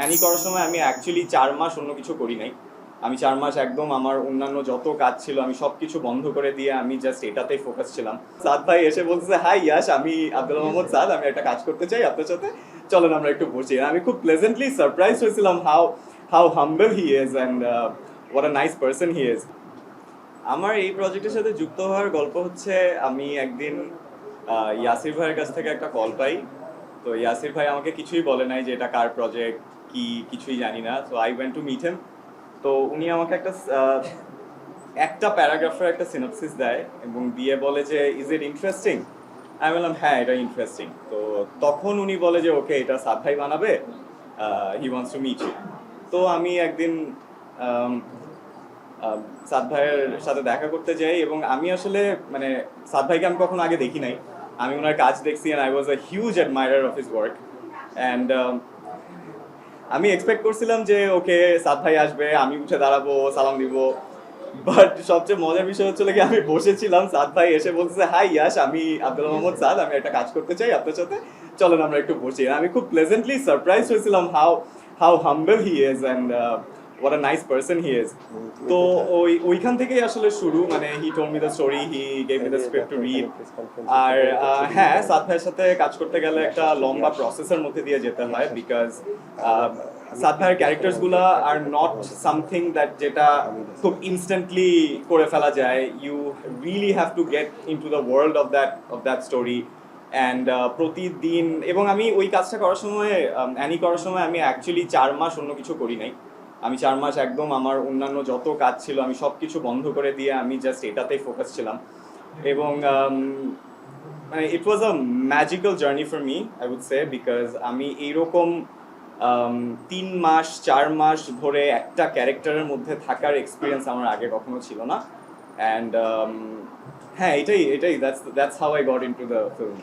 Annie করার সময় আমি অ্যাকচুয়ালি ৪ মাস অন্য কিছু করি নাই। আমি ৪ মাস একদম আমার অন্যান্য যত কাজ ছিল আমি সবকিছু বন্ধ করে দিয়ে আমি জাস্ট এটাতেই ফোকাস ছিলাম। সাদ ভাই এসে বলতেছে, হাই ইয়াশ, আমি আব্দুল মোহাম্মদ সাদ, আমি একটা কাজ করতে চাই আপনার সাথে, চলেন আমরা একটু বসি। আমি খুব প্লেজেন্টলি সারপ্রাইজ হয়েছিলাম how how humble he is and what a nice person he is. আমার এই প্রজেক্টের সাথে যুক্ত হওয়ার গল্প হচ্ছে, আমি একদিন ইয়াসির ভাইয়ের কাছ থেকে একটা কল পাই। তো ইয়াসির ভাই আমাকে কিছুই বলে নাই যে এটা কার প্রজেক্ট কি, কিছুই জানি না। So I went to meet him. তো উনি আমাকে একটা প্যারাগ্রাফের একটা সিনপসিস দেয় এবং দিয়ে বলে যে ইজ ইট ইন্টারেস্টিং। আমি বললাম হ্যাঁ, এটা ইন্টারেস্টিং। তো তখন উনি বলে যে ওকে, এটা সাদ ভাই বানাবে, he wants to meet you. তো আমি একদিন সাদ ভাইয়ের সাথে দেখা করতে যাই এবং আমি আসলে মানে সাদ ভাইকে আমি কখনো আগে দেখি নাই। আমি ওনার কাজ দেখছি and I was a huge admirer of his work. And আমি এক্সপেক্ট করছিলাম যে ওকে, সাদ ভাই আসবে, আমি উঠে দাঁড়াবো, সালাম দিব। বাট সবচেয়ে মজার বিষয় হচ্ছিল কি, আমি বসেছিলাম, সাদ ভাই এসে বলতেছে, হাই ইয়াশ, আমি আব্দুল মোহাম্মদ সাদ, আমি একটা কাজ করতে চাই আপনার সাথে, চলেন আমরা একটু বসি। আমি খুব প্লেজেন্টলি সারপ্রাইজ হয়েছিলাম how how humble he is and what a nice person he is. তো ওইখান থেকেই আসলে শুরু, মানে he told me the story, he gave me the script to read. আর হ্যাঁ, সাদ ভাইয়ের সাথে কাজ করতে গেলে একটা লম্বা প্রসেসের মধ্যে দিয়ে যেতে হয়, বিকজ সাদ ভাইয়ের ক্যারেক্টার্স গুলা আর নট সামথিং দ্যাট যেটা খুব ইনস্ট্যান্টলি করে ফেলা যায়। You really have to get into the world of that story. And প্রতিদিন, এবং আমি ওই কাজটা করার সময়, অ্যানি করার সময় আমি অ্যাকচুয়ালি ৪ মাস অন্য কিছু করি নাই। আমি ৪ মাস একদম আমার অন্যান্য যত কাজ ছিল আমি সব কিছু বন্ধ করে দিয়ে আমি জাস্ট এটাতেই ফোকাস ছিলাম। এবং মানে it was a magical journey for me, I would say, because আমি এইরকম ৩ মাস ৪ মাস ধরে একটা ক্যারেক্টারের মধ্যে থাকার এক্সপিরিয়েন্স আমার আগে কখনো ছিল না। অ্যান্ড হ্যাঁ, এটাই that's how I got into the film.